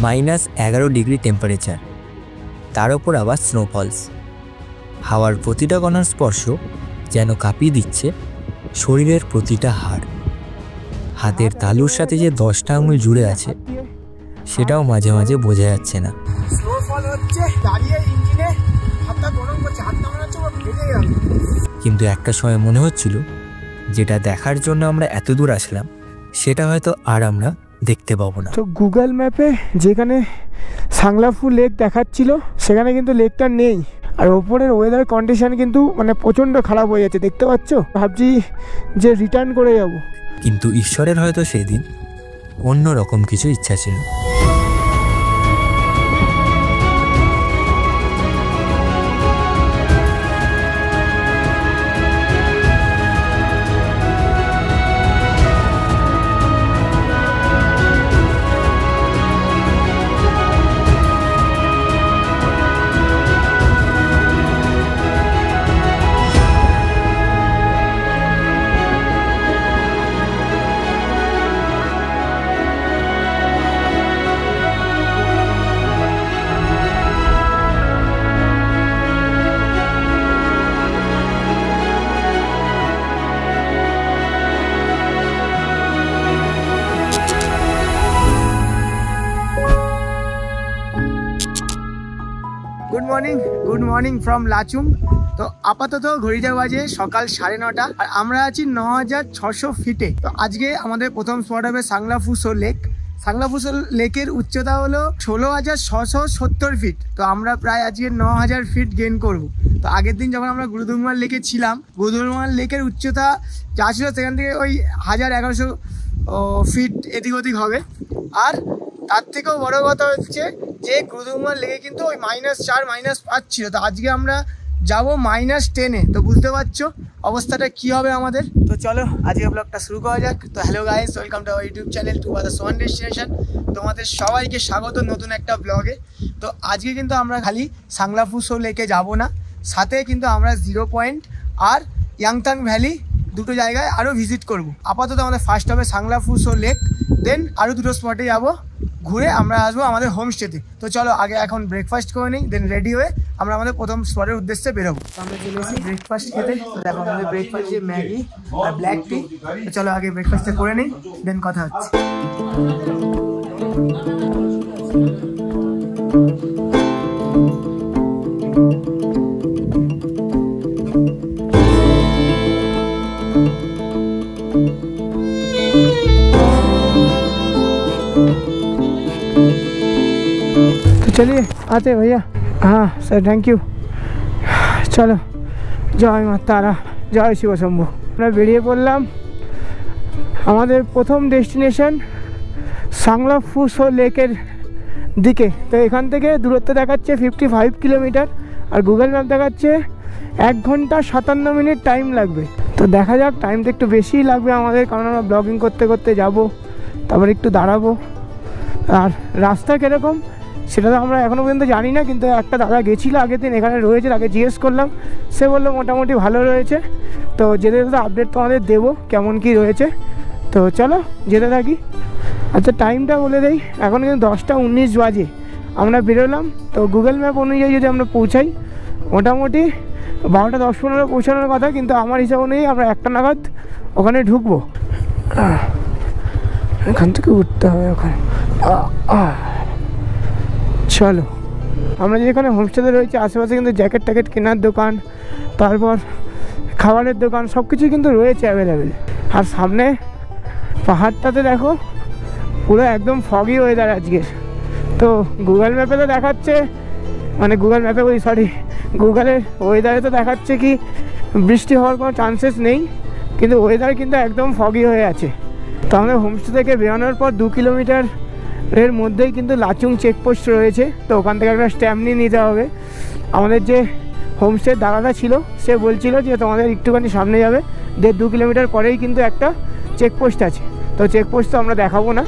-11 degree temperature, তার ওপর আবার স্নোফলস। হাওয়ার প্রতিটা কণার স্পর্শ যেন কাঁপিয়ে দিচ্ছে শরীরের প্রতিটা হাড়। হাতের তালুর সাথে যে 10টা আঙুল জুড়ে আছে সেটাও মাঝে মাঝে বোঝা যাচ্ছে না। কিন্তু একটা সময় মনে হচ্ছিল যেটা দেখার জন্য আমরা এত দূর আসলাম সেটা হয়তো আর আমরা দেখতে পাবো না। তো গুগল ম্যাপে যেখানে সাংলাফু লেক দেখাচ্ছিল সেখানে কিন্তু লেকটা নেই, আর ওপরের ওয়েদার কন্ডিশন কিন্তু মানে প্রচণ্ড খারাপ হয়ে যাচ্ছে, দেখতে পাচ্ছ। ভাবছি যে রিটার্ন করে যাব, কিন্তু ঈশ্বরের হয়তো সেদিন অন্য রকম কিছু ইচ্ছা ছিল। Good morning from Lachung. তো আপাতত ঘড়িটা বাজে সকাল 9:30 আর আমরা আছি 9600 ফিটে। তো আজকে আমাদের প্রথম স্পট হবে সাংলাফুসো লেক। সাংলাফুসো লেকের উচ্চতা হলো 16,670 ফিট। তো আমরা প্রায় আজকে 9000 ফিট গেইন করব। তো আগের দিন যখন আমরা গুরুদুংমার লেকে ছিলাম, গুরুদুংমার লেকের উচ্চতা যা ছিল সেখান থেকে ওই 1100 ফিট এদিক ওদিক হবে। আর তার থেকেও বড় কথা হচ্ছে যে গুরুদুংমার লেকে কিন্তু ওই -4 -5 ছিল। তো আজকে আমরা যাব -10-এ। তো বুঝতে পারছো অবস্থাটা কি হবে আমাদের। তো চলো আজকে ব্লগটা শুরু করা যাক। তো hello guys, welcome to our YouTube channel to others one destination. তোমাদের সবাইকে স্বাগত নতুন একটা ব্লগে। তো আজকে কিন্তু আমরা খালি সাংলাফুসো লেকে যাব না, সাথে কিন্তু আমরা 0 পয়েন্ট আর ইয়াংতাং ভ্যালি দুটো জায়গায় আরও ভিজিট করব। আপাতত আমাদের ফার্স্ট হবে সাংলাফুসো লেক, দেন আরও দুটো স্পটে যাব, ঘুরে আমরা আসবো আমাদের হোমস্টেতে। তো চলো আগে এখন ব্রেকফাস্ট করে নিই, দেন রেডি হয়ে আমরা আমাদের প্রথম স্পটের উদ্দেশ্যে বেরোবো। তো আমরা চলে এসেছি ব্রেকফাস্ট খেতে। দেখো আমাদের ব্রেকফাস্ট যে ম্যাগি আর ব্ল্যাক টি। তো চলো আগে ব্রেকফাস্টটা করে নিই, দেন কথা হচ্ছে। चलिए आते भैया। हाँ सर, थैंक यू। चलो জয় মা তারা, জয় শিব শম্ভু। আমরা বেরিয়ে পড়লাম আমাদের প্রথম ডেস্টিনেশন সাংলাফুসো লেকের দিকে। তো এখান থেকে দূরত্ব দেখাচ্ছে 55 কিলোমিটার, আর গুগল ম্যাপ দেখাচ্ছে 1 ঘন্টা 57 মিনিট টাইম লাগবে। তো দেখা যাক, টাইমটা একটু বেশিই লাগবে আমাদের, কারণ আমরা ব্লগিং করতে করতে যাব, তারপর একটু দাঁড়াবো। আর রাস্তা কীরকম সেটা তো আমরা এখনও পর্যন্ত জানি না, কিন্তু একটা দাদা গেছিলো আগের দিন, এখানে রয়েছে, তাকে জিজ্ঞেস করলাম, সে বললো মোটামুটি ভালো রয়েছে। তো যেতে যেতে আপডেট তোমাদের দেবো কেমন কি রয়েছে। তো চলো যেতে থাকি। আচ্ছা টাইমটা বলে দেই, এখন কিন্তু 10টা 19 বাজে আমরা বেরোলাম। তো গুগল ম্যাপ অনুযায়ী যদি আমরা পৌঁছাই মোটামুটি 12টা 10-15 পৌঁছানোর কথা, কিন্তু আমার হিসাব অনুযায়ী আমরা 1টা নাগাদ ওখানে ঢুকবো। এখান থেকে উঠতে হবে ওখানে। চলো আমরা যেখানে হোমস্টেতে রয়েছে আশেপাশে কিন্তু জ্যাকেট ট্যাকেট কেনার দোকান, তারপর খাবারের দোকান সব কিছুই কিন্তু রয়েছে অ্যাভেলেবেল। আর সামনে পাহাড়টাতে দেখো পুরো একদম ফগি ওয়েদার আজকের। তো গুগল ম্যাপে তো দেখাচ্ছে, মানে গুগল ম্যাপে গুগলের ওয়েদারে তো দেখাচ্ছে কি বৃষ্টি হওয়ার কোনো চান্সেস নেই, কিন্তু ওয়েদার কিন্তু একদম ফগি হয়ে আছে। তো আমাদের হোমস্টে থেকে বেরোনোর পর 2 কিলোমিটার এর মধ্যেই কিন্তু লাচুং চেকপোস্ট রয়েছে। তো ওখান থেকে একটা স্ট্যাম্প নিয়ে নিতে হবে। আমাদের যে হোমস্টের দাদাটা ছিল সে বলছিল যে তোমাদের একটুখানি সামনে যাবে, 1.5-2 কিলোমিটার পরেই কিন্তু একটা চেকপোস্ট আছে। তো চেকপোস্ট তো আমরা দেখাবো না।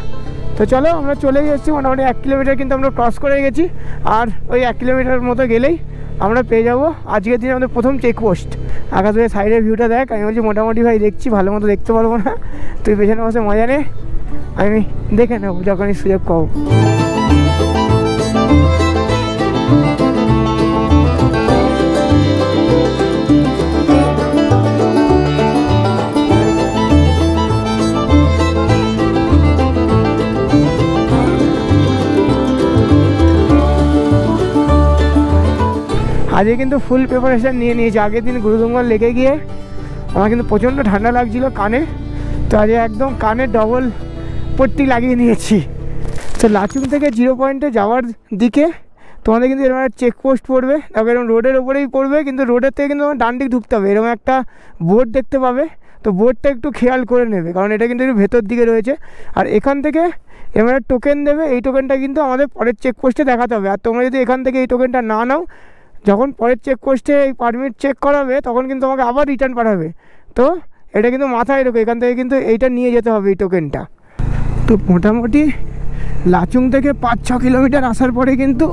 তো চলো আমরা চলে এসেছি, মোটামুটি 1 কিলোমিটার কিন্তু আমরা ক্রস করে গেছি। আর ওই 1 কিলোমিটার মতো গেলেই আমরা পেয়ে যাবো আজকের দিনে আমাদের প্রথম চেকপোস্ট। আকাশ ভাই সাইডের ভিউটা দেখ। আমি বলছি মোটামুটি ভাই দেখছি, ভালো মতো দেখতে পারবো না, তুই পেছনে বসে মজা নে, আমি দেখে নেবো যখনই সুযোগ পাবো। আজকে কিন্তু ফুল প্রিপারেশান নিয়ে নিয়েছি। আগের দিন গুরুদঙ্গল লেগে গিয়ে আমার কিন্তু প্রচণ্ড ঠান্ডা লাগছিল কানে, তো আজকে একদম কানে ডবল পট্টি লাগিয়ে নিয়েছি। তো লাচুং থেকে 0 পয়েন্টে যাওয়ার দিকে তোমাদের কিন্তু এরকম একটা চেকপোস্ট পড়বে, তারপর এরকম রোডের ওপরেই পড়বে, কিন্তু রোডের থেকে কিন্তু তোমার ডান দিক ঢুকতে হবে। এরকম একটা বোর্ড দেখতে পাবে, তো বোর্ডটা একটু খেয়াল করে নেবে, কারণ এটা কিন্তু একটু ভেতর দিকে রয়েছে। আর এখান থেকে এবার টোকেন দেবে, এই টোকেনটা কিন্তু আমাদের পরের চেকপোস্টে দেখাতে হবে। আর তোমরা যদি এখান থেকে এই টোকেনটা না নাও, যখন পরের চেকপোস্টে এই পারমিট চেক করাবে তখন কিন্তু আমাকে আবার রিটার্ন পাঠাবে। তো এটা কিন্তু মাথায় রেখো, এখান থেকে কিন্তু এইটা নিয়ে যেতে হবে এই টোকেনটা। তো মোটামুটি লাচুং থেকে 5-6 কিলোমিটার আসার পরে কিন্তু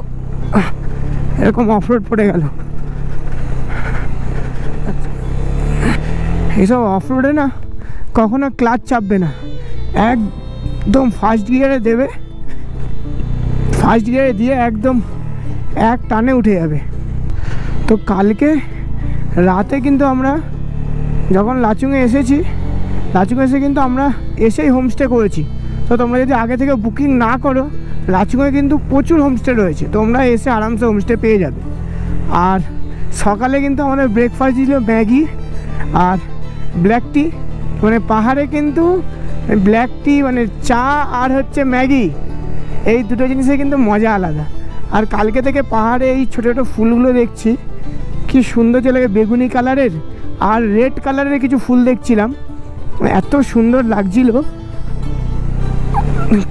এরকম অফরোড পড়ে গেল। এইসব অফরোডে না কখনো ক্লাচ চাপবে না, একদম ফার্স্ট গিয়ারে দেবে, ফার্স্ট গিয়ারে দিয়ে একদম এক টানে উঠে যাবে। তো কালকে রাতে কিন্তু আমরা যখন লাচুংয়ে এসেছি, লাচুংয়ে এসে কিন্তু আমরা এসেই হোমস্টে করেছি। তো তোমরা যদি আগে থেকে বুকিং না করো, লাচুংয়ে কিন্তু প্রচুর হোমস্টে রয়েছে, তোমরা এসে আরামসে হোমস্টে পেয়ে যাবে। আর সকালে কিন্তু আমাদের ব্রেকফাস্ট ছিল ম্যাগি আর ব্ল্যাক টি। মানে পাহাড়ে কিন্তু ব্ল্যাক টি মানে চা আর হচ্ছে ম্যাগি, এই দুটো জিনিসে কিন্তু মজা আলাদা। আর কালকে থেকে পাহাড়ে এই ছোটো ছোটো ফুলগুলো দেখছি, কি সুন্দর লাগে, বেগুনি কালারের আর রেড কালারের কিছু ফুল দেখছিলাম, এত সুন্দর লাগছিল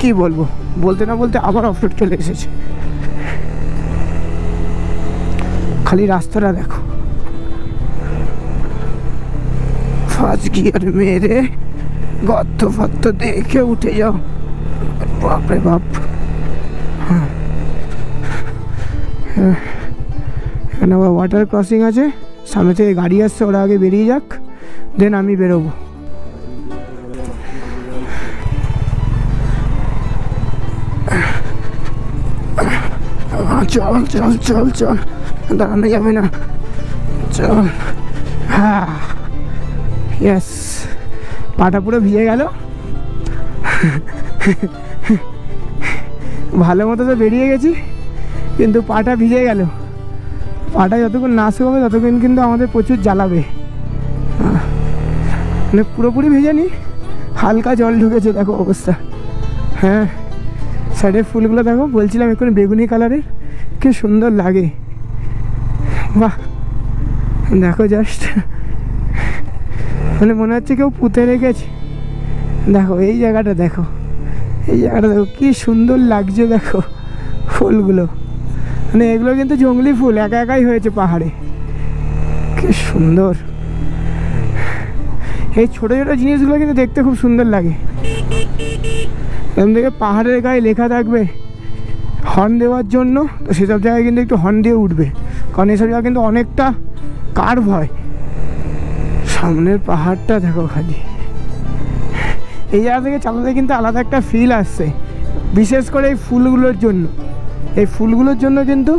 কি বলবো। বলতে না বলতে আবার অফরোড চলে এসেছে। খালি রাস্তাটা দেখো, ফার্স্ট গিয়ার মেরে গর্ত ফর্ত দেখে উঠে যাও, বাপরে বাপ। হ্যাঁ, এখানে আবার ওয়াটার ক্রসিং আছে, সামনে থেকে গাড়ি আসছে, ওরা আগে বেরিয়ে যাক, দেন আমি বেরোবো। চল চল চল চল, দাঁড়ানো যাবে না, চল। হ্যাঁ ইয়েস, পাটা পুরো ভিজে গেল, ভালো মতো তো বেরিয়ে গেছি, কিন্তু পাটা ভিজে গেল। পাটা যতক্ষণ না শুকাবে ততক্ষণ কিন্তু আমাদের প্রচুর জ্বালাবে। মানে পুরোপুরি ভেজে নি, হালকা জল ঢুকেছে, দেখো অবস্থা। হ্যাঁ, সাইডের ফুলগুলো দেখো, বলছিলাম এখন বেগুনি কালারের, কি সুন্দর লাগে, বাহ দেখো জাস্ট, মানে মনে হচ্ছে কেউ পুঁতে রেখেছে। দেখো এই জায়গাটা দেখো, এই জায়গাটা দেখো কি সুন্দর লাগছে, দেখো ফুলগুলো, মানে এগুলো কিন্তু জঙ্গলি ফুল, একা একাই হয়েছে পাহাড়ে, কি সুন্দর। এই ছোটো ছোটো জিনিসগুলো কিন্তু দেখতে খুব সুন্দর লাগে। এরকম থেকে পাহাড়ের গায়ে লেখা থাকবে হর্ন দেওয়ার জন্য, তো সেসব জায়গায় কিন্তু একটু হর্ন দিয়ে উঠবে, কারণ এসব জায়গা কিন্তু অনেকটা কার্ভ হয়। সামনের পাহাড়টা দেখো খালি, এই জায়গা থেকে চালাতে কিন্তু আলাদা একটা ফিল আসছে, বিশেষ করে এই ফুলগুলোর জন্য। এই ফুলগুলোর জন্য কিন্তু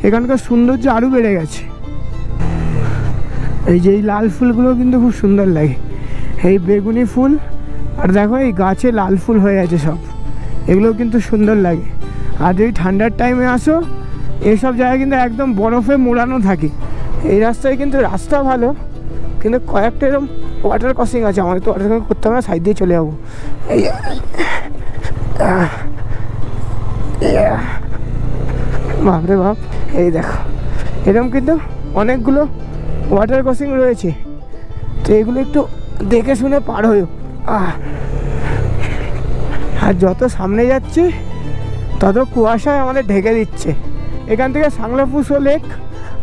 এখানকার সৌন্দর্য আরও বেড়ে গেছে। এই যে এই লাল ফুলগুলো কিন্তু খুব সুন্দর লাগে, এই বেগুনি ফুল, আর দেখো এই গাছে লাল ফুল হয়ে আছে সব, এগুলো কিন্তু সুন্দর লাগে। আর যদি ঠান্ডার টাইমে আসো, এইসব জায়গায় কিন্তু একদম বরফে মোড়ানো থাকে। এই রাস্তায় কিন্তু রাস্তা ভালো, কিন্তু কয়েকটা এরকম ওয়াটার ক্রসিং আছে, আমাদের তো ওয়াটার ক্রসিং করতে হবে না, সাইড দিয়ে চলে যাবো। এই বাপরে বাপ, এই দেখো এরকম কিন্তু অনেকগুলো ওয়াটার ক্রসিং রয়েছে, তো এগুলো একটু দেখে শুনে পার হয়েও। আর যত সামনে যাচ্ছি তত কুয়াশায় আমাদের ঢেকে দিচ্ছে। এখান থেকে সাংলাফুসো লেক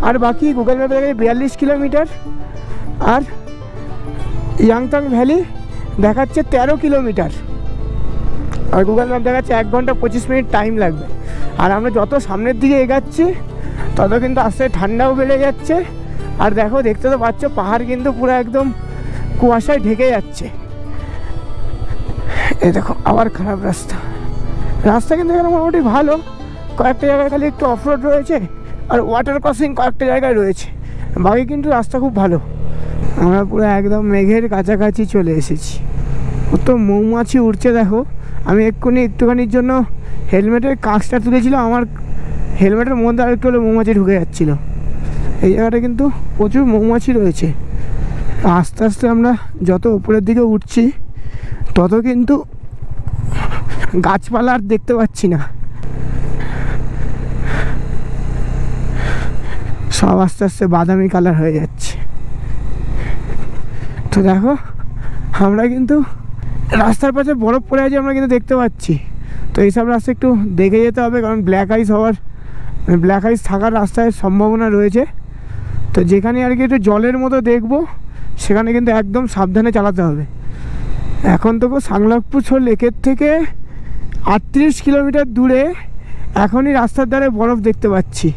আর বাকি গুগল ম্যাপে দেখে 42 কিলোমিটার, আর ইয়াংতাং ভ্যালি দেখাচ্ছে 13 কিলোমিটার, আর গুগল ম্যাপ দেখাচ্ছে 1 ঘন্টা 25 মিনিট টাইম লাগবে। আর আমরা যত সামনের দিকে এগাচ্ছি তত কিন্তু আস্তে ঠান্ডাও বেড়ে যাচ্ছে। আর দেখো, দেখতে তো পাচ্ছ পাহাড় কিন্তু পুরো একদম কুয়াশায় ঢেকে যাচ্ছে। এই দেখো আবার খারাপ রাস্তা, রাস্তা কিন্তু এখানে মোটামুটি ভালো, কয়েকটা জায়গায় খালি একটু অফরোড রয়েছে আর ওয়াটার ক্রসিং কয়েকটা জায়গায় রয়েছে, বাকি কিন্তু রাস্তা খুব ভালো। আমরা পুরো একদম মেঘের কাছাকাছি চলে এসেছি। কত মৌমাছি উঠছে দেখো। আমি এক্ষুনি একটুখানির জন্য হেলমেটের কাঁচটা তুলেছিলাম, আমার হেলমেটের মধ্যে আর একটু হলে মৌমাছি ঢুকে যাচ্ছিলো। এই জায়গাটা কিন্তু প্রচুর মৌমাছি রয়েছে। আস্তে আস্তে আমরা যত উপরের দিকে উঠছি তত কিন্তু গাছপালা আর দেখতে পাচ্ছি না, সব আস্তে আস্তে বাদামি কালার হয়ে যাচ্ছে। তো দেখো আমরা কিন্তু রাস্তার পাশে বরফ পড়ে আছে আমরা কিন্তু দেখতে পাচ্ছি। তো এইসব রাস্তা একটু দেখে যেতে হবে, কারণ ব্ল্যাক আইস থাকার রাস্তায় সম্ভাবনা রয়েছে। তো যেখানে আর কি একটু জলের মতো দেখবো সেখানে কিন্তু একদম সাবধানে চালাতে হবে। এখন তো সাংলাকপুর লেকের থেকে 38 কিলোমিটার দূরে এখনই রাস্তার ধারে বরফ দেখতে পাচ্ছি।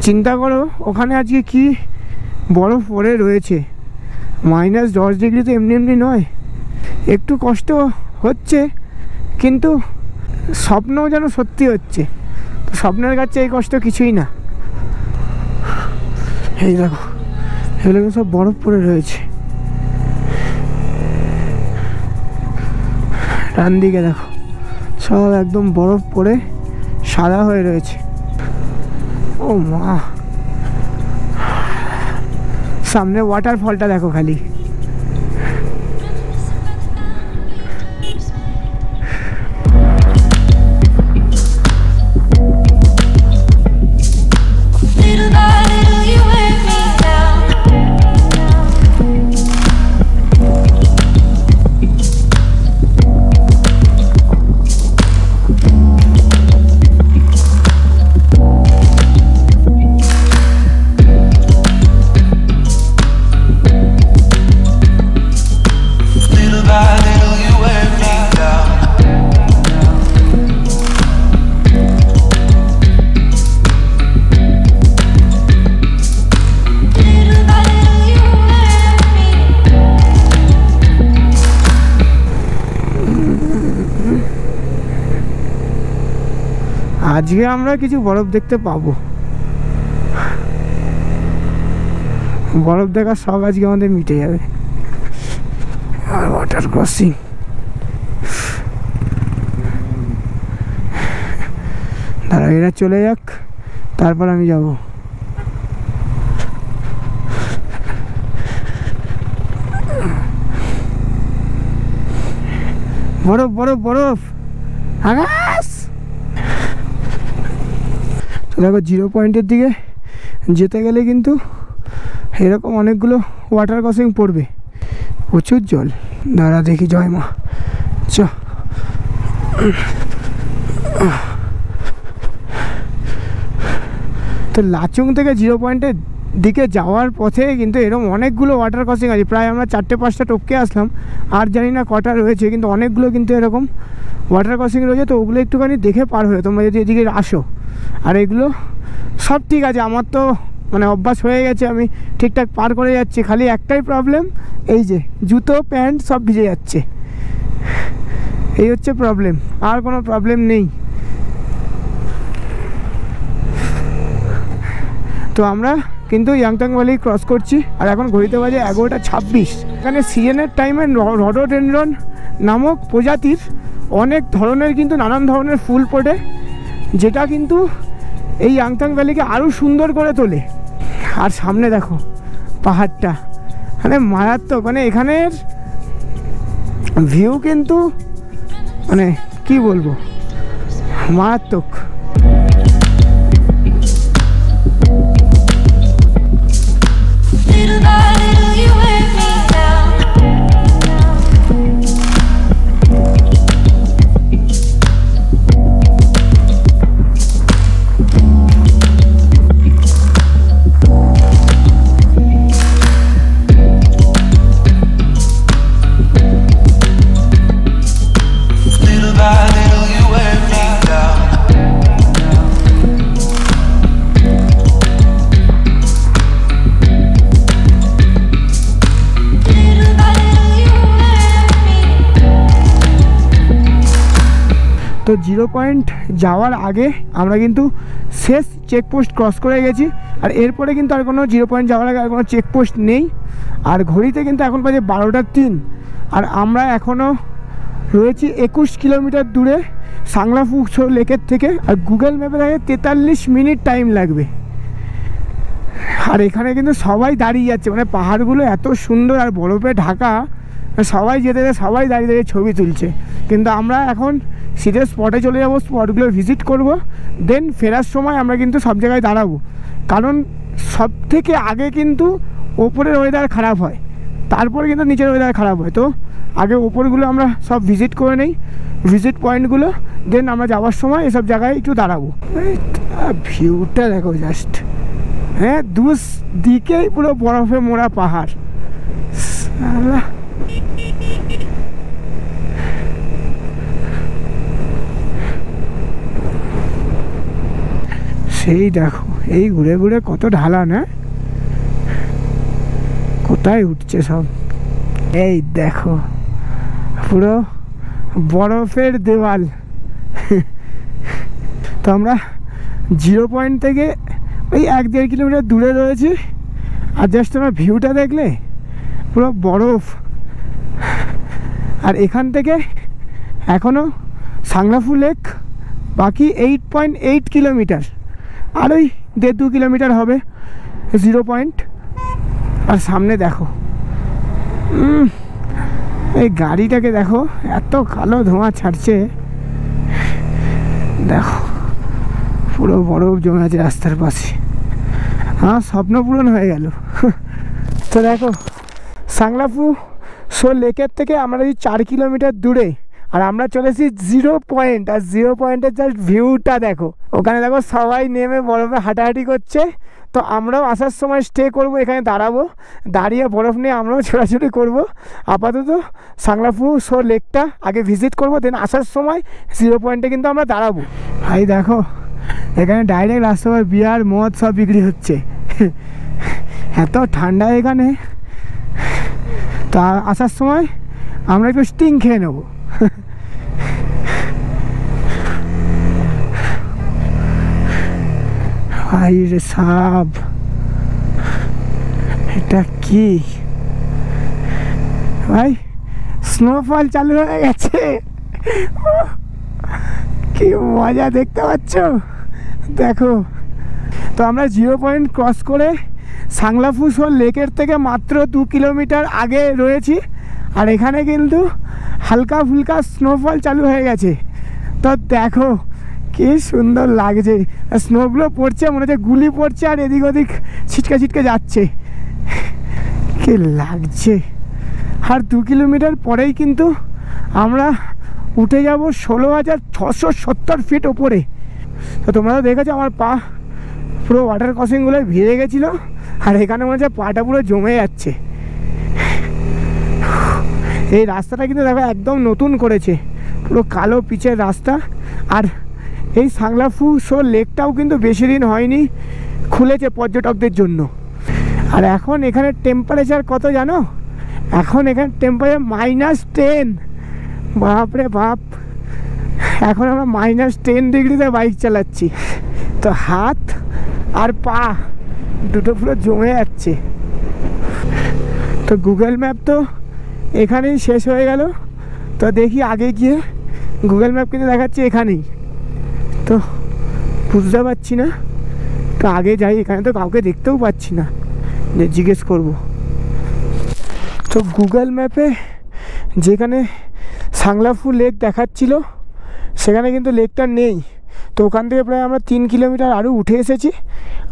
চিন্তা করো ওখানে আজকে কি বরফ পড়ে রয়েছে। -10 ডিগ্রি তো এমনি এমনি নয়। একটু কষ্ট হচ্ছে, কিন্তু স্বপ্নও যেন সত্যি হচ্ছে। তো স্বপ্নের কাছে এই কষ্ট কিছুই না। এই দেখো এগুলো সব বরফ পড়ে রয়েছে। ডান দিকে দেখো সব একদম বরফ পড়ে সাদা হয়ে রয়েছে। ও মা, সামনে ওয়াটারফলটা দেখো খালি। আজকে আমরা কিছু বরফ দেখতে পাবো। বরফ দেখার শখ আজকে আমাদের মিটে যাবে। আর ওয়াটার ক্রসিং, দাঁড়া এরা চলে যাক তারপর আমি যাব। বরফ বরফ বরফ আকাশ। তো দেখো 0 পয়েন্টের দিকে যেতে গেলে কিন্তু এরকম অনেকগুলো ওয়াটার ক্রসিং পড়বে, প্রচুর জল। দাঁড়া দেখি, জয় মা। চ তো লাচুং থেকে 0 পয়েন্টের দিকে যাওয়ার পথে কিন্তু এরকম অনেকগুলো ওয়াটার ক্রসিং আছে। প্রায় আমরা 4-5টা টপকে আসলাম, আর জানি না কটা রয়েছে, কিন্তু অনেকগুলো কিন্তু এরকম ওয়াটার ক্রসিং রয়েছে। তো ওগুলো একটুখানি দেখে পার হয়ে তোমরা যদি এদিকে আসো। আর এগুলো সব ঠিক আছে, আমার তো মানে অভ্যাস হয়ে গেছে, আমি ঠিকঠাক পার করে যাচ্ছি। খালি একটাই প্রবলেম, এই যে জুতো প্যান্ট সব ভিজে যাচ্ছে, এই হচ্ছে প্রবলেম, আর কোনো প্রবলেম নেই। তো আমরা কিন্তু ইয়াংটাং ভ্যালি ক্রস করছি, আর এখন ঘড়িতে বাজে 11:26। এখানে সিজনের টাইমে রডোডেনড্রন নামক প্রজাতির অনেক ধরনের কিন্তু নানান ধরনের ফুল ফোটে, যেটা কিন্তু এই ইয়াংটাং ভ্যালিকে আরও সুন্দর করে তোলে। আর সামনে দেখো পাহাড়টা, মানে মারাত্মক, মানে এখানের ভিউ কিন্তু মানে কি বলবো, মারাত্মক। তো 0 পয়েন্ট যাওয়ার আগে আমরা কিন্তু শেষ চেকপোস্ট ক্রস করে গেছি, আর এরপরে কিন্তু আর কোনো 0 পয়েন্ট যাওয়ার আগে আর কোনো চেকপোস্ট নেই। আর ঘড়িতে কিন্তু এখন বাজে 12:03, আর আমরা এখনও রয়েছি 21 কিলোমিটার দূরে সাংলাফু লেকের থেকে। আর গুগল ম্যাপে দেখে 43 মিনিট টাইম লাগবে। আর এখানে কিন্তু সবাই দাঁড়িয়ে যাচ্ছে, মানে পাহাড়গুলো এত সুন্দর আর বরফে ঢাকা, সবাই যেতে সবাই দাঁড়িয়ে দাঁড়িয়ে ছবি তুলছে। কিন্তু আমরা এখন সিধে স্পটে চলে যাবো, স্পটগুলো ভিজিট করব, দেন ফেরার সময় আমরা কিন্তু সব জায়গায় দাঁড়াবো, কারণ সব থেকে আগে কিন্তু ওপরের ওয়েদার খারাপ হয়, তারপরে কিন্তু নিচের ওয়েদার খারাপ হয়। তো আগে ওপরগুলো আমরা সব ভিজিট করে নেই, ভিজিট পয়েন্টগুলো, দেন আমরা যাওয়ার সময় এসব জায়গায় একটু দাঁড়াবো। ভিউটা দেখো জাস্ট, হ্যাঁ দিকেই পুরো বরফে মোড়া পাহাড়। সেই দেখো এই ঘুরে ঘুরে কত ঢালা না, কোথায় উঠছে সব, এই দেখো পুরো বরফের দেওয়াল। তো আমরা 0 পয়েন্ট থেকে ওই 1-1.5 কিলোমিটার দূরে রয়েছি, আর জাস্ট আমরা ভিউটা দেখলে পুরো বরফ। আর এখান থেকে এখনও সাংলাফু লেক বাকি 8.8 কিলোমিটার, আর ওই 1.5-2 কিলোমিটার হবে 0 পয়েন্ট। আর সামনে দেখো এই গাড়িটাকে দেখো, এত কালো ধোঁয়া ছাড়ছে, দেখো পুরো বরফ জমে আছে রাস্তার পাশে। আমার স্বপ্ন পূরণ হয়ে গেল। তো দেখো সাংলাফু শো লেকের থেকে আমরা এই 4 কিলোমিটার দূরে, আর আমরা চলেছি 0 পয়েন্ট। আর 0 পয়েন্টের জাস্ট ভিউটা দেখো, ওখানে দেখো সবাই নেমে বরফে হাঁটাহাঁটি করছে। তো আমরাও আসার সময় স্টে করব, এখানে দাঁড়াবো, দাঁড়িয়ে বরফ নিয়ে আমরাও ছোটাছুটি করব। আপাতত সাংলাফু শো লেকটা আগে ভিজিট করব, দেন আসার সময় 0 পয়েন্টে কিন্তু আমরা দাঁড়াবো। ভাই দেখো এখানে ডাইরেক্ট রাস্তায় বিয়ার মদ সব বিক্রি হচ্ছে, এত ঠান্ডা এখানে। তো আসার সময় আমরা একটু স্টিং খেয়ে নেবো। ভাই রে সাব, এটা কি ভাই, স্নোফল চালু হয়ে গেছে, কি মজা দেখতে পাচ্ছ দেখো। তো আমরা 0 পয়েন্ট ক্রস করে সাংলাফু শো লেকের থেকে মাত্র 2 কিলোমিটার আগে রয়েছি, আর এখানে কিন্তু হালকা ফুলকা স্নোফল চালু হয়ে গেছে। তো দেখো কি সুন্দর লাগছে, স্নোগুলো পড়ছে, মনে হচ্ছে গুলি পড়ছে, আর এদিক ওদিক ছিটকে ছিটকে যাচ্ছে, কি লাগছে। আর 2 কিলোমিটার পরেই কিন্তু আমরা উঠে যাব 16,670 ফিট ওপরে। তো তোমরা তো দেখেছো আমার পা পুরো ওয়াটার ক্রসিংগুলো ভিজে গেছিলো, আর এখানে মনে হচ্ছে পাটা পুরো জমে যাচ্ছে। এই রাস্তাটা কিন্তু দেখো একদম নতুন করেছে, পুরো কালো পিচের রাস্তা। আর এই সাংলাফু শো লেকটাও কিন্তু বেশি দিন হয়নি খুলেছে পর্যটকদের জন্য। আর এখন এখানে টেম্পারেচার কত জানো? এখন এখানে টেম্পারেচার -10। বাপরে বাপ, এখন আমরা -10 ডিগ্রিতে বাইক চালাচ্ছি। তো হাত আর পা দুটো পুরো জমে যাচ্ছে। তো গুগল ম্যাপ তো এখানেই শেষ হয়ে গেল। তো দেখি আগে গিয়ে, গুগল ম্যাপ কিন্তু দেখাচ্ছে এখানেই, তো বুঝতে পারছি না। তো আগে যাই, এখানে তো কাউকে দেখতেও পাচ্ছি না যে জিজ্ঞেস করব। তো গুগল ম্যাপে যেখানে সাংলাফু লেক দেখাচ্ছিল সেখানে কিন্তু লেকটা নেই। তো ওখান থেকে প্রায় আমরা 3 কিলোমিটার আরও উঠে এসেছি।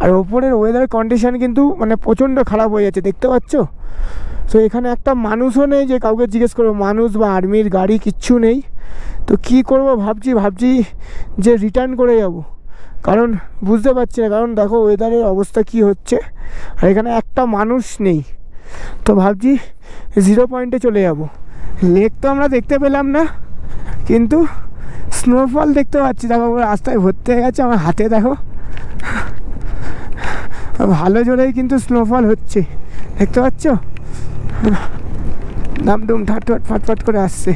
আর ওপরের ওয়েদার কন্ডিশান কিন্তু মানে প্রচণ্ড খারাপ হয়ে যাচ্ছে, দেখতে পাচ্ছ। তো এখানে একটা মানুষও নেই যে কাউকে জিজ্ঞেস করবো, মানুষ বা আর্মির গাড়ি কিচ্ছু নেই। তো কি করব ভাবছি যে রিটার্ন করে যাব, কারণ বুঝতে পারছি না, কারণ দেখো ওয়েদারের অবস্থা কি হচ্ছে, আর এখানে একটা মানুষ নেই। তো ভাবছি 0 পয়েন্টে চলে যাব। লেক তো আমরা দেখতে পেলাম না, কিন্তু স্নোফল দেখতে পাচ্ছি। দেখো রাস্তায় ভর্তি হয়ে গেছে, আমার হাতে দেখো ভালো জোরেই কিন্তু স্নোফল হচ্ছে, দেখতে পাচ্ছ। দামডুম ঠাটফাট ফাটফাট করে আসছে।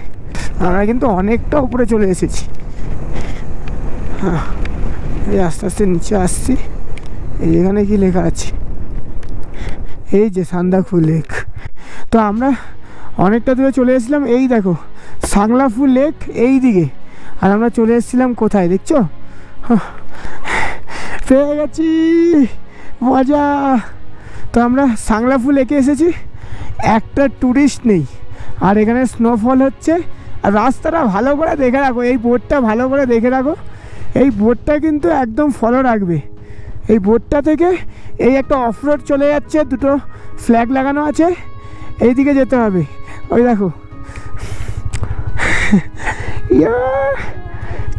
আমরা কিন্তু অনেকটা উপরে চলে এসেছি। হ্যাঁ, এই আস্তে আস্তে নিচে আসছি। এই এখানে কি লেখা আছে, এই যে সাংলাফু লেক। তো আমরা অনেকটা দূরে চলে এসেছিলাম, এই দেখো সাংলাফু লেক এই দিকে। আর আমরা চলে এসেছিলাম কোথায় দেখছো, পেয়ে গেছি মজা। তো আমরা সাংলাফু লেকে এসেছি, একটা ট্যুরিস্ট নেই, আর এখানে স্নোফল হচ্ছে। আর রাস্তাটা ভালো করে দেখে রাখো, এই বোর্ডটা ভালো করে দেখে রাখো, এই বোর্ডটা কিন্তু একদম ফলো রাখবে। এই বোর্ডটা থেকে এই একটা অফ রোড চলে যাচ্ছে, দুটো ফ্ল্যাগ লাগানো আছে, এই দিকে যেতে হবে। ওই দেখো,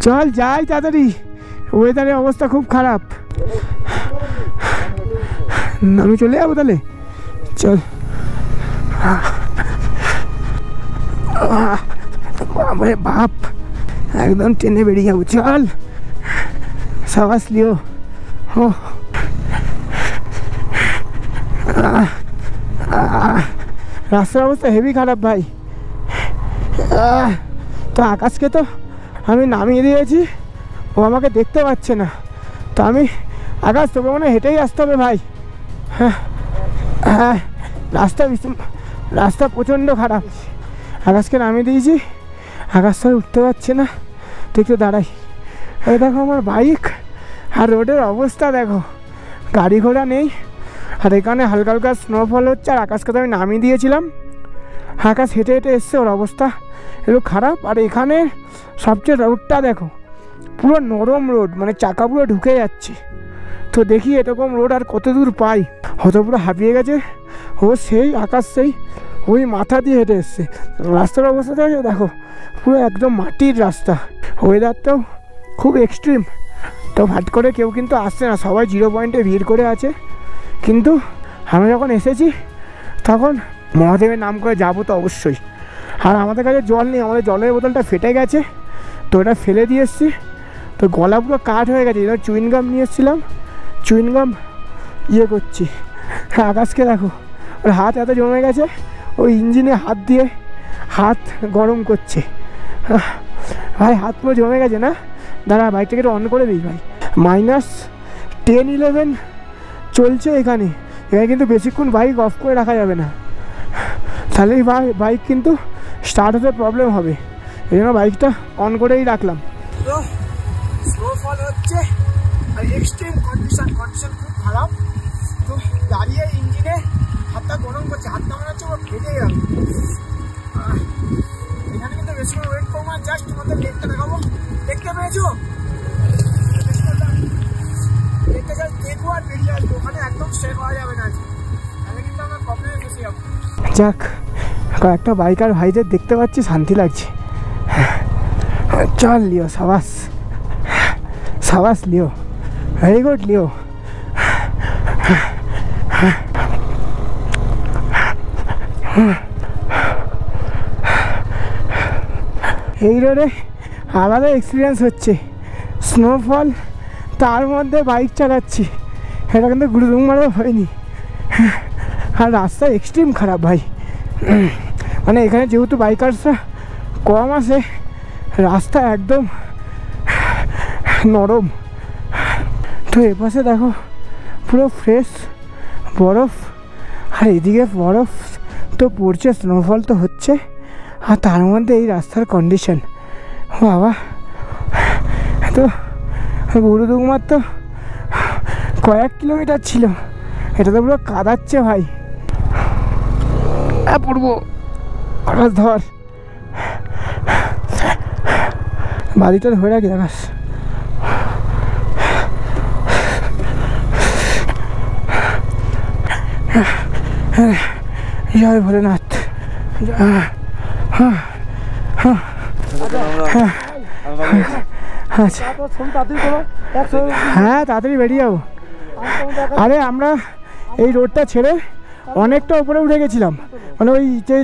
চল যাই তাড়াতাড়ি, ওয়েদারের অবস্থা খুব খারাপ। আমি চলে যাবো তাহলে, চল। বাপরে বাপ, একদম ট্রেনে বেরিয়ে যাবো, চল। সাবাস লিও। ও রাস্তার অবস্থা হেভি খারাপ ভাই। তো আকাশকে তো আমি নামিয়ে দিয়েছি, ও আমাকে দেখতে পাচ্ছে না। তো আমি আকাশ, তোকে মনে হেঁটেই আসতে হবে ভাই। হ্যাঁ হ্যাঁ, রাস্তা প্রচণ্ড খারাপ। আকাশকে নামিয়ে দিয়েছি, আকাশ তো উঠতে পারছে না। তো একটু দাঁড়াই। এই দেখো আমার বাইক, আর রোডের অবস্থা দেখো, গাড়ি ঘোড়া নেই। আর এখানে হালকা হালকা স্নোফল হচ্ছে, আর আকাশকে তো আমি নামিয়ে দিয়েছিলাম। আকাশ হেঁটে হেঁটে এসছে, ওর অবস্থা একটু খারাপ। আর এখানে সবচেয়ে রোডটা দেখো, পুরো নরম রোড, মানে চাকা পুরো ঢুকে যাচ্ছে। তো দেখি এরকম রোড আর কত দূর পাই। হয়তো পুরো হাঁপিয়ে গেছে ও, সেই আকাশ সেই ওই মাথা দিয়ে হেঁটে এসছে। রাস্তার অবস্থা দেখো, পুরো একদম মাটির রাস্তা। ওয়েদারটাও খুব এক্সট্রিম। তো ভাট করে কেউ কিন্তু আসছে না, সবাই 0 পয়েন্টে ভিড় করে আছে। কিন্তু আমি যখন এসেছি তখন মহাদেবের নাম করে যাবো তো অবশ্যই। আর আমাদের কাছে জল নেই, আমাদের জলের বোতলটা ফেটে গেছে, তো ওটা ফেলে দিয়ে এসেছি। তো গলা পুরো কাট হয়ে গেছে। এবার চুইনগাম নিয়ে এসেছিলাম, চুইনগাম করছি। আকাশকে দেখো, ওর হাত এত জমে গেছে, ওই ইঞ্জিনে হাত দিয়ে হাত গরম করছে ভাই। হাত পুরো জমে গেছে না। দাঁড়া, বাইকটাকে একটু অন করে দিই ভাই। -10-11 চলছে এখানে কিন্তু বেশিক্ষণ বাইক অফ করে রাখা যাবে না, তাহলে বাইক কিন্তু স্টার্ট হতে প্রবলেম হবে। এই জন্য বাইকটা অন করেই রাখলাম। তো স্নোফল হচ্ছে, আর এক্সট্রিম কন্ডিশন খুব খারাপ। তো দাঁড়িয়ে ইঞ্জিনে হাতটা গরম করছে, হাতটা মনে হচ্ছে ও ফেটে যাবে। এখানে কিন্তু বেশিক্ষণ ওয়েট করবো না, জাস্ট তোমাদের লেকটা দেখাবো। দেখতে পেয়েছো, লেকটা জাস্ট দেখবো আর বেরিয়ে আসবো। ওখানে একদম স্টে করা যাবে না, তাহলে কিন্তু আমরা প্রবলেমে ফেসে যাবো। যাক, কয়েকটা বাইকার ভাইদের দেখতে পাচ্ছি, শান্তি লাগছে। চল লিও, সাবাস সাবাস লিও, ভেরি গুড লিও। এই রোডে আলাদা এক্সপিরিয়েন্স হচ্ছে, স্নোফল, তার মধ্যে বাইক চালাচ্ছি। এটা কিন্তু গুরুদুমারও হয়নি। আর রাস্তা এক্সট্রিম খারাপ ভাই, মানে এখানে যেহেতু বাইকার্সরা কম আসে, রাস্তা একদম নরম। তো এপাশে দেখো পুরো ফ্রেশ বরফ, আর এদিকে বরফ তো পড়ছে, স্নোফল তো হচ্ছে, আর তার মধ্যে এই রাস্তার কন্ডিশন, বাবা। তো গুরুদুমার তো কয়েক কিলোমিটার ছিল, এটা তো পুরো কাদাচ্ছে ভাই। পড়বো, ধর বাড়িটা ধরে রাখি দেখাস। জয় ভোলেনাথ। হ্যাঁ, তাড়াতাড়ি বেরিয়ে যাবো। আরে আমরা এই রোডটা ছেড়ে অনেকটা উপরে উঠে গেছিলাম, মানে ওই যে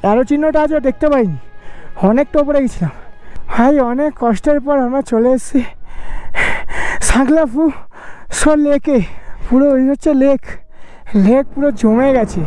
অ্যারো চিহ্নটা আছে দেখতে পাইনি, অনেকটা উপরে গেছিলাম ভাই। অনেক কষ্টের পর আমরা চলে এসেছি সাংলাফু লেকে। পুরো ওই হচ্ছে লেক পুরো জমে গেছে।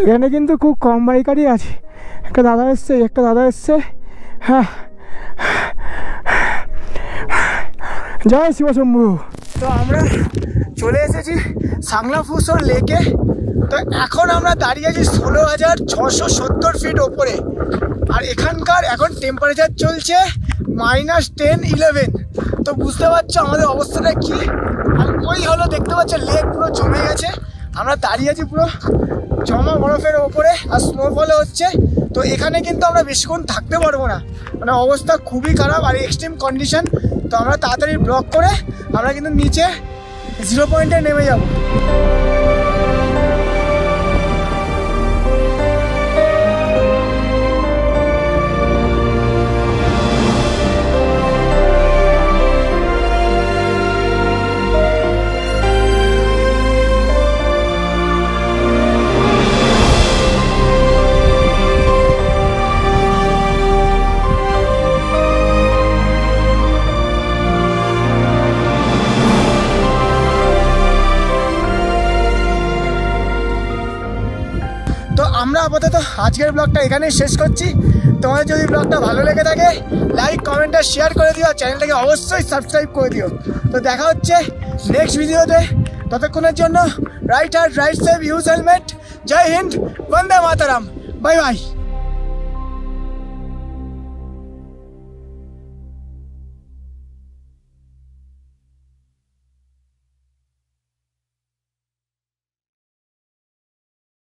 এখানে কিন্তু খুব কম বাইকারই আছে। একটা দাদা এসছে, হ্যাঁ, জয় শিবশম্ভু। তো আমরা চলে এসেছি সাংলা ফুসোর লেকে। তো এখন আমরা দাঁড়িয়ে আছি 16,670 ফিট ওপরে। আর এখানকার এখন টেম্পারেচার চলছে -10-11। তো বুঝতে পারছো আমাদের অবস্থাটা কি। আর ওই হলো দেখতে পাচ্ছ লেক পুরো জমে গেছে। আমরা দাঁড়িয়ে আছি পুরো জমা বরফের ওপরে, আর স্নোফল হচ্ছে। তো এখানে কিন্তু আমরা বেশিক্ষণ থাকতে পারবো না, মানে অবস্থা খুবই খারাপ আর এক্সট্রিম কন্ডিশন। তো আমরা তাড়াতাড়ি ব্লক করে আমরা কিন্তু নিচে 0 পয়েন্টে নেমে যাব। তো আমরা আপাতত আজকের ব্লগটা এখানেই শেষ করছি। তোমাদের যদি ব্লগটা ভালো লেগে থাকে লাইক, কমেন্ট আর শেয়ার করে দিও, আর চ্যানেলটাকে অবশ্যই সাবস্ক্রাইব করে দিও। তো দেখা হচ্ছে নেক্সট ভিডিওতে। ততক্ষণের জন্য ride hard, ride safe, use helmet. জয় হিন্দ, বন্দে মাতারাম, বাই বাই।